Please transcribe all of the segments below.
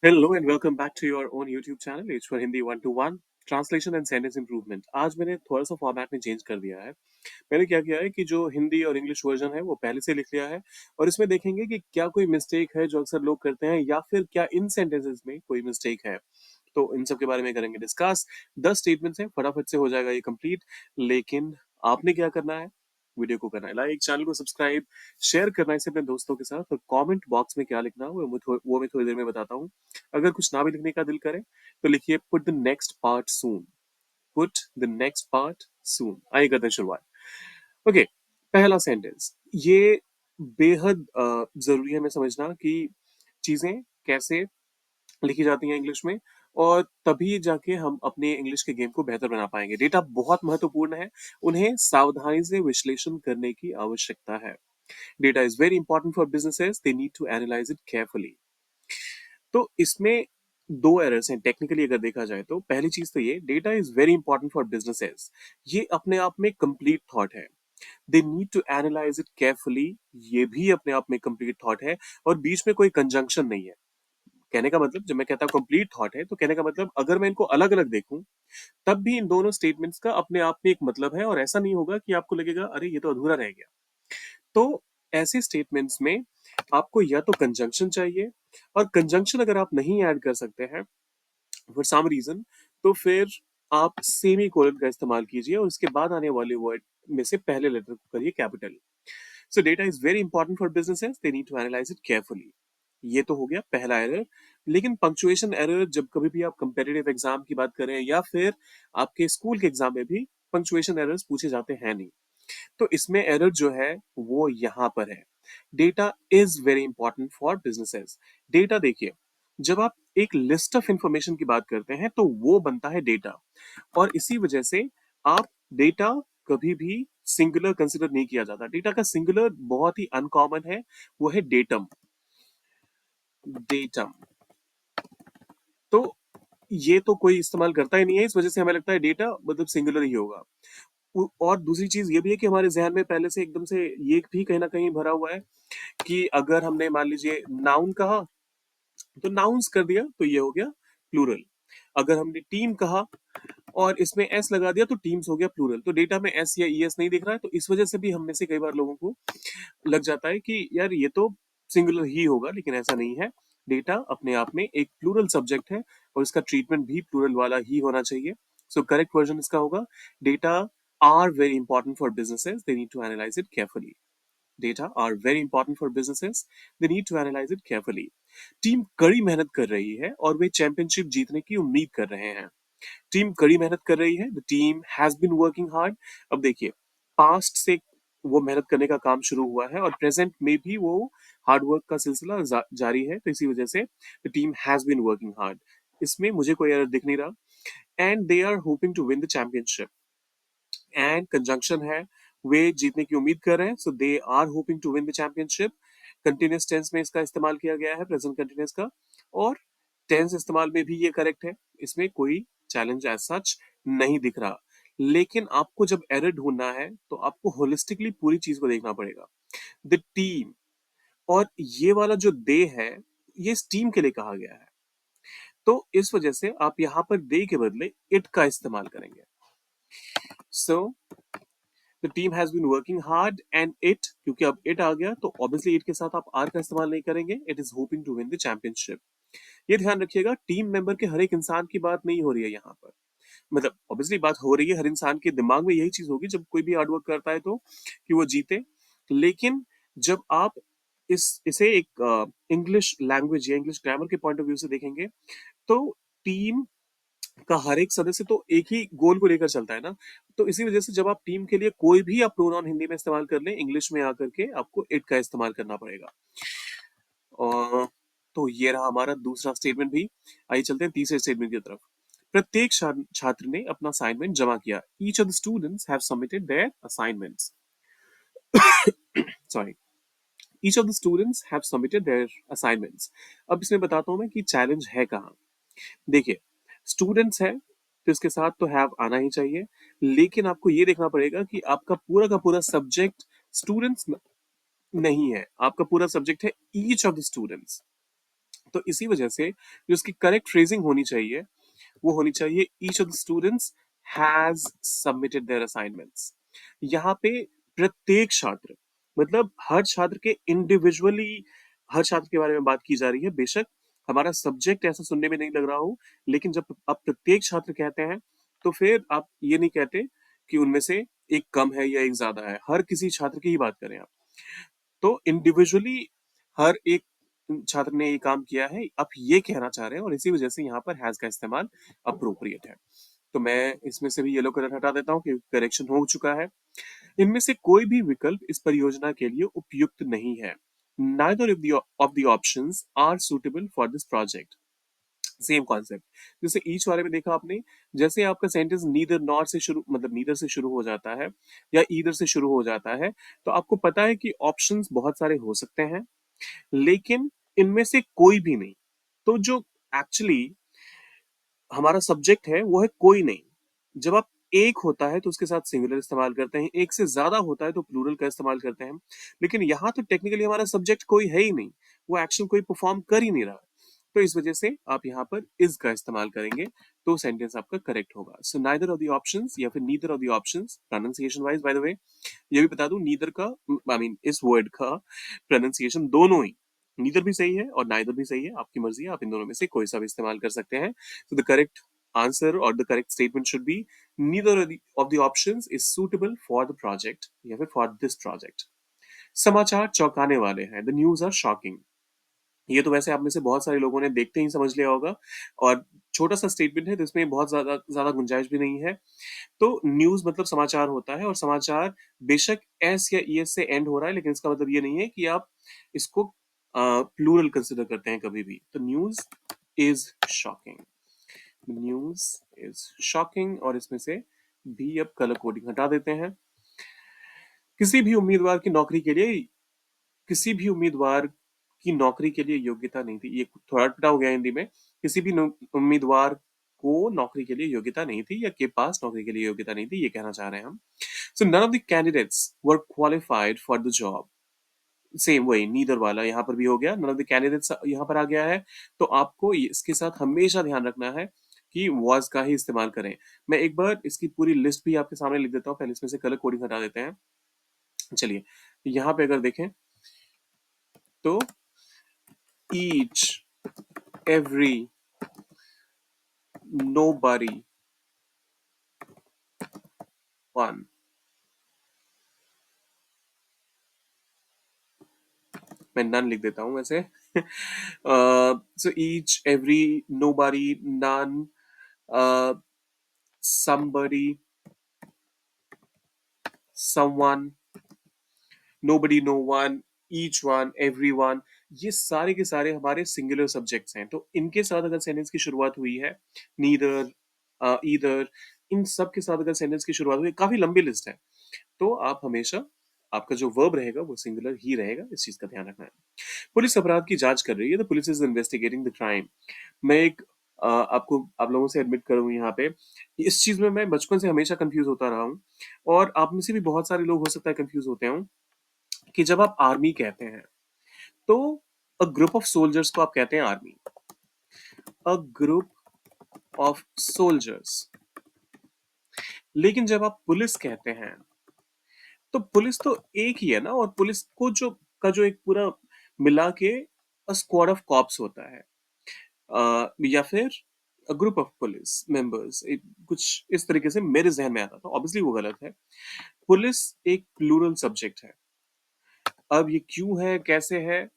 Hello and welcome back to your own YouTube channel H for Hindi 121 translation and sentence improvement. आज मैंने थोड़ा सा format में change कर दिया है। मैंने क्या किया है कि जो हिंदी और इंग्लिश वर्जन है वो पहले से लिख लिया है और इसमें देखेंगे कि क्या कोई मिस्टेक है जो अक्सर लोग करते हैं या फिर क्या इन सेंटेंसेस में कोई मिस्टेक है। तो इन सब के बारे में करेंगे डिस्कस। 10 स्टेटमेंट्स हैं, फटाफट से हो जाएगा ये कंप्लीट। लेकिन आपने क्या करना है, वीडियो को करना है लाइक, चैनल को सब्सक्राइब, शेयर करना है इसे अपने दोस्तों के साथ और कमेंट बॉक्स में क्या लिखना है वो मैं थोड़ी देर में बताता हूँ। अगर कुछ ना भी लिखने का दिल करे तो लिखिए put the next part soon. Put the next part soon. आइए करते हैं शुरुआत। ओके, पहला सेंटेंस ये बेहद जरूरी है हमें समझना कि चीजें कैसे लिखी जाती हैं इंग्लिश में, और तभी जाके हम अपने इंग्लिश के गेम को बेहतर बना पाएंगे। डेटा बहुत महत्वपूर्ण है, उन्हें सावधानी से विश्लेषण करने की आवश्यकता है। Data is very important for businesses, they need to analyse it carefully. तो इसमें दो एरर्स हैं टेक्निकली अगर देखा जाए तो। पहली चीज तो ये, data is very important for businesses, ये अपने आप में कंप्लीट थॉट है। They need to analyse it carefully, ये भी अपने आप में कंप्लीट थॉट है और बीच में कोई कंजंक्शन नहीं है। कहने का मतलब, जब मैं कहता हूँ कंप्लीट थॉट है तो कहने का मतलब अगर मैं इनको अलग अलग देखूं तब भी इन दोनों स्टेटमेंट्स का अपने आप में एक मतलब है और ऐसा नहीं होगा कि आपको लगेगा अरे ये तो अधूरा रह गया। तो ऐसे स्टेटमेंट्स में आपको या तो कंजंक्शन चाहिए, और कंजंक्शन अगर आप नहीं ऐड कर सकते हैं फॉर सम रीजन, तो फिर आप सेमी कोलन का इस्तेमाल कीजिए और उसके बाद आने वाले वर्ड में से पहले लेटर को करिए capital. So data is very important for businesses, they need to analyse it carefully. ये तो हो गया पहला एरर। लेकिन पंक्चुएशन एरर, जब कभी भी आप कंपेटिटिव एग्जाम की बात करें या फिर आपके स्कूल के एग्जाम में भी पंक्चुएशन एरर्स पूछे जाते हैं नहीं। तो इसमें एरर जो है वो यहां पर है। Data is very important for businesses. Data देखिए, जब आप एक लिस्ट ऑफ इंफॉर्मेशन की बात करते हैं तो वो बनता है डेटा, और इसी वजह से आप डेटा कभी भी सिंगुलर कंसिडर नहीं किया जाता। डेटा का सिंगुलर बहुत ही अनकॉमन है, वो है डेटम। डेटम तो ये तो कोई इस्तेमाल करता ही नहीं है, इस वजह से हमें लगता है डेटा मतलब सिंगुलर ही होगा। और दूसरी चीज ये भी है कि हमारे जहन में पहले से एकदम से ये भी कहीं ना कहीं भरा हुआ है कि अगर हमने मान लीजिए नाउन कहा तो नाउन्स कर दिया तो ये हो गया प्लूरल। अगर हमने टीम कहा और इसमें एस लगा दिया तो टीम्स हो गया प्लूरल। तो डेटा में एस या ईएस नहीं दिख रहा है, तो इस वजह से भी हम में से कई बार लोगों को लग जाता है कि यार ये तो सिंगुलर ही होगा, लेकिन ऐसा नहीं है। डेटा अपने आप में एक प्लूरल सब्जेक्ट है और इसका ट्रीटमेंट भी प्लूरल वाला ही होना चाहिए। सो करेक्ट वर्जन इसका होगा, data are very important for businesses, they need to analyse it carefully. Data are very important for businesses, they need to analyse it carefully. Team कड़ी मेहनत कर रही है और वे चैंपियनशिप जीतने की उम्मीद कर रहे हैं। टीम कड़ी मेहनत कर रही है, the team has been working hard. अब देखिए, पास्ट से वो मेहनत करने का काम शुरू हुआ है और प्रेजेंट में भी वो हार्ड वर्क का सिलसिला जारी है, तो इसी वजह से the team has been working hard. इसमें मुझे कोई एरर दिख नहीं रहा। And they are hoping to win the championship, and conjunction है, वे जीतने की उम्मीद कर रहे हैं, so they are hoping to win the championship. Continuous tense में इसका इस्तेमाल किया गया है, प्रेजेंट कंटिन्यूस का, और टेंस इस्तेमाल में भी ये करेक्ट है। इसमें कोई चैलेंज एज सच नहीं दिख रहा। लेकिन आपको जब एरर ढूंढना है तो आपको होलिस्टिकली पूरी चीज को देखना पड़ेगा। द टीम, और ये वाला जो दे है ये इस टीम के लिए कहा गया है, तो इस वजह से आप यहां पर दे के बदले इट का इस्तेमाल करेंगे। So the team has been working hard and it, क्योंकि अब इट आ गया तो ऑब्वियसली इट के साथ आप आर का इस्तेमाल नहीं करेंगे। It is hoping to win the championship. ये ध्यान रखिएगा, टीम मेंबर के हर एक इंसान की बात नहीं हो रही है यहाँ पर। मतलब ऑब्वियसली बात हो रही है, हर इंसान के दिमाग में यही चीज होगी जब कोई भी हार्डवर्क करता है तो, कि वो जीते। लेकिन जब आप इसे एक इंग्लिश लैंग्वेज या इंग्लिश ग्रामर के पॉइंट ऑफ व्यू से देखेंगे तो टीम का हर एक सदस्य तो एक ही गोल को लेकर चलता है ना। तो इसी वजह से जब आप टीम के लिए कोई भी आप प्रोनाउन हिंदी में इस्तेमाल कर लें, इंग्लिश में आकर के आपको इट का इस्तेमाल करना पड़ेगा। और तो ये रहा हमारा दूसरा स्टेटमेंट भी। आइए चलते हैं तीसरे स्टेटमेंट की तरफ। प्रत्येक छात्र ने अपना असाइनमेंट जमा किया। Each of the students have submitted there assignments. Sorry, each of the students have submitted there assignments. अब इसमें बताता हूं मैं कि चैलेंज है कहाँ। देखिए, स्टूडेंट्स है तो इसके साथ तो हैव आना ही चाहिए, लेकिन आपको ये देखना पड़ेगा कि आपका पूरा का पूरा सब्जेक्ट स्टूडेंट्स नहीं है, आपका पूरा सब्जेक्ट है ईच ऑफ द स्टूडेंट्स। तो इसी वजह से जो इसकी करेक्ट फ्रेजिंग होनी चाहिए वो होनी चाहिए each of the students has submitted there assignments. यहाँ पे प्रत्येक छात्र, मतलब हर छात्र के इंडिविजुअली हर छात्र के बारे में बात की जा रही है। बेशक हमारा सब्जेक्ट ऐसा सुनने में नहीं लग रहा हो, लेकिन जब आप प्रत्येक छात्र कहते हैं तो फिर आप ये नहीं कहते कि उनमें से एक कम है या एक ज्यादा है, हर किसी छात्र की ही बात करें आप। तो इंडिविजुअली हर एक छात्र ने ये काम किया है, आप ये कहना चाह रहे हैं, और इसी वजह से यहाँ पर हैज का इस्तेमाल अप्रोप्रिएट है। तो मैं इसमें से भी येलो कलर हटा देता हूँ क्योंकि करेक्शन हो चुका है। इनमें से कोई भी विकल्प इस परियोजना के लिए उपयुक्त नहीं है। Neither of the options are suitable for this project. Same concept जैसे ईच वाले में देखा आपने, जैसे आपका सेंटेंस नीदर नॉट से शुरू, मतलब नीदर से शुरू हो जाता है या ईदर से शुरू हो जाता है, तो आपको पता है कि ऑप्शंस बहुत सारे हो सकते हैं, लेकिन इनमें से कोई भी नहीं। तो जो एक्चुअली हमारा सब्जेक्ट है वो है कोई नहीं। जब आप एक होता है तो उसके साथ सिंगुलर इस्तेमाल करते हैं, एक से ज्यादा होता है तो प्लूरल का इस्तेमाल करते हैं। लेकिन यहाँ तो टेक्निकली हमारा सब्जेक्ट कोई है ही नहीं, वो एक्शन कोई परफॉर्म कर ही नहीं रहा। तो इस वजह से आप यहाँ पर इज का इस्तेमाल करेंगे तो सेंटेंस आपका करेक्ट होगा। So neither of the options या फिर neither of the options, pronunciation wise by the way ये भी बता दूं, नीदर का आई मीन इस वर्ड का प्रोनाउंसिएशन दोनों ही, नीदर भी सही है और नाइदर भी सही है, आपकी मर्जी है, आप इन दोनों में से कोई सा भी इस्तेमाल कर सकते हैं। तो the correct answer or the correct statement should be neither of the options is suitable for the project या फिर for this project। समाचार चौंकाने वाले हैं, the news are shocking। ये तो वैसे आप में से बहुत सारे लोगों ने देखते ही समझ लिया होगा, और छोटा सा स्टेटमेंट है तो इसमें बहुत ज्यादा ज्यादा गुंजाइश भी नहीं है। तो न्यूज मतलब समाचार होता है, और समाचार बेशक एस या ईएस से एंड हो रहा है, लेकिन इसका मतलब ये नहीं है कि आप इसको प्लूरल कंसिडर करते हैं कभी भी। तो news is shocking, news is shocking, और इसमें से भी अब कलर कोडिंग हटा देते हैं। किसी भी उम्मीदवार की नौकरी के लिए किसी भी उम्मीदवार की नौकरी के लिए योग्यता नहीं थी, ये थोड़ा अटपटा हो गया हिंदी में। किसी भी उम्मीदवार को नौकरी के लिए योग्यता नहीं थी या के पास नौकरी के लिए योग्यता नहीं थी, ये कहना चाह रहे हैं हम। So none of the candidates were qualified for the job. Same वही नीदर वाला यहाँ पर भी हो गया, नन ऑफ द कैंडिडेट्स यहाँ पर आ गया है। तो आपको इसके साथ हमेशा ध्यान रखना है कि वॉज का ही इस्तेमाल करें। मैं एक बार इसकी पूरी लिस्ट भी आपके सामने लिख देता हूँ, पहले इसमें से कलर कोडिंग हटा देते हैं। चलिए यहाँ पे अगर देखें तो each, every, nobody, one। मैं नन लिख देता हूं वैसे। So each, every, nobody, none, somebody, someone, nobody, no one, each one, everyone, ये सारे के सारे हमारे सिंगुलर सब्जेक्ट्स हैं। तो इनके साथ अगर सेंटेंस की शुरुआत हुई है, नीदर, ईदर, इन सब के साथ अगर सेंटेंस की शुरुआत हुई है, काफी लंबी लिस्ट है, तो आप हमेशा आपका जो वर्ब रहेगा वो सिंगुलर ही रहेगा, इस चीज का ध्यान रखना है। पुलिस अपराध की जांच कर रही है, तो police is investigating the crime. मैं एक आपको आप लोगों से एडमिट करूं यहाँ पे, इस चीज में मैं बचपन से हमेशा कंफ्यूज होता रहा हूँ, और आप में से भी बहुत सारे लोग हो सकता है कंफ्यूज होते हो कि जब आप आर्मी कहते हैं तो अ ग्रुप ऑफ सोल्जर्स को आप कहते हैं army, a group of soldiers. लेकिन जब आप पुलिस कहते हैं तो पुलिस तो एक ही है ना, और पुलिस को जो एक पूरा मिला के स्क्वाड ऑफ कॉप्स होता है, या फिर ग्रुप ऑफ पुलिस मेंबर्स, कुछ इस तरीके से मेरे जहन में आता था। ऑब्वियसली वो गलत है, पुलिस एक प्लूरल सब्जेक्ट है। अब ये क्यों है कैसे है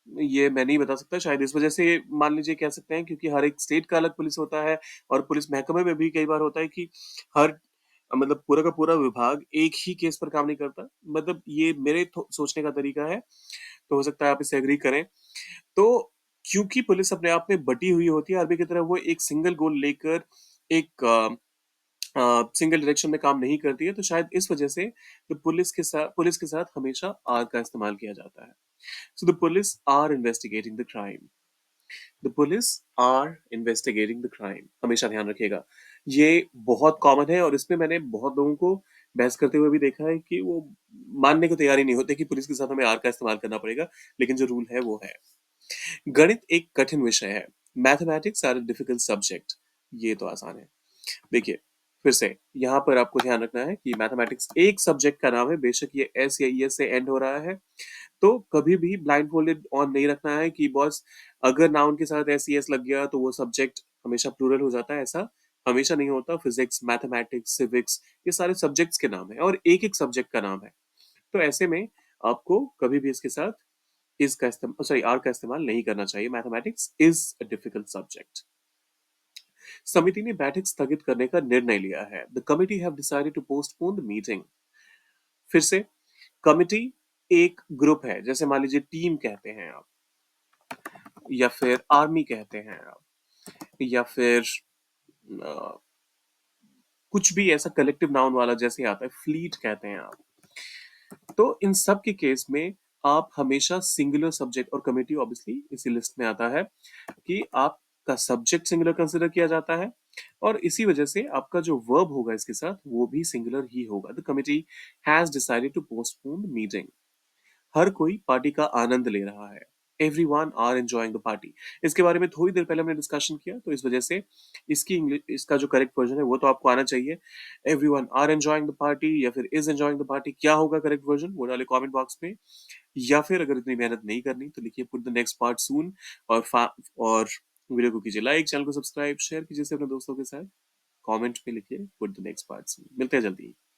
ये मैं नहीं बता सकता, शायद इस वजह से मान लीजिए कह सकते हैं क्योंकि हर एक स्टेट का अलग पुलिस होता है, और पुलिस महकमे में भी कई बार होता है कि हर मतलब पूरा का पूरा विभाग एक ही केस पर काम नहीं करता। मतलब ये मेरे सोचने का तरीका है, तो हो सकता है आप इसे एग्री करें। तो क्योंकि पुलिस अपने आप में बटी हुई होती है अरबी की तरह, वो एक सिंगल गोल लेकर एक सिंगल डायरेक्शन में काम नहीं करती है, तो शायद इस वजह से तो पुलिस के साथ हमेशा आर का इस्तेमाल किया जाता है। So the police are investigating the crime, the police are investigating the crime, हमेशा ध्यान रखिएगा। ये बहुत कॉमन है, और इसमें मैंने बहुत लोगों को बहस करते हुए भी देखा है कि वो मानने को तैयार ही नहीं होते कि पुलिस के साथ हमें आर का इस्तेमाल करना पड़ेगा, लेकिन जो रूल है वो है। गणित एक कठिन विषय है। Mathematics are a difficult subject. ये तो आसान है। देखिए, फिर से यहाँ पर आपको ध्यान रखना है कि मैथमेटिक्स एक सब्जेक्ट का नाम है, बेशक ये एस या ईएस से एंड हो रहा है। तो कभी भी ब्लाइंड फोल्डेड ऑन नहीं रखना है कि बॉस अगर नाउन के साथ एस ईएस लग गया तो वो सब्जेक्ट हमेशा प्लूरल हो जाता है। ऐसा हमेशा नहीं होता। फिजिक्स, मैथमेटिक्स, सिविक्स, ये सारे सब्जेक्ट्स के नाम है और एक एक सब्जेक्ट का नाम है। तो ऐसे में आपको कभी भी इसके साथ इज का इस्तेमाल, सॉरी, आर का इस्तेमाल नहीं करना चाहिए। Mathematics is a difficult subject. समिति ने बैठक स्थगित करने का निर्णय लिया है। The committee have decided to postpone the meeting. फिर से, कमिटी एक ग्रुप है, जैसे मान लीजिए टीम कहते हैं आप, या फिर आर्मी कहते हैं आप, या फिर अ, कुछ भी ऐसा कलेक्टिव नाउन वाला जैसे आता है, फ्लीट कहते हैं आप। तो इन सब के केस में आप हमेशा सिंगुलर सब्जेक्ट, और कमिटी ऑब्वियसली इसी लिस्ट में आता है कि आपका सब्जेक्ट सिंगुलर कंसिडर किया जाता है, और इसी वजह से आपका जो वर्ब होगा इसके साथ वो भी सिंगुलर ही होगा। The committee has decided to postpone the meeting. हर कोई पार्टी का आनंद ले रहा है। Everyone are enjoying the party. इसके बारे में थोड़ी देर पहले हमने डिस्कशन किया, तो इस वजह से इसकी इंग्लिश, इसका जो करेक्ट वर्जन है वो तो आपको आना चाहिए। Everyone are enjoying the party या फिर इज एंजॉयिंग द पार्टी, क्या होगा करेक्ट वर्जन वो डाले कमेंट बॉक्स में। या फिर अगर इतनी मेहनत नहीं करनी तो लिखिए पुट द नेक्स्ट पार्ट सून। और वीडियो को कीजिए लाइक, चैनल को सब्सक्राइब, शेयर कीजिए अपने दोस्तों के साथ। कमेंट में लिखिए पुट द नेक्स्ट पार्ट सून। मिलते हैं जल्दी।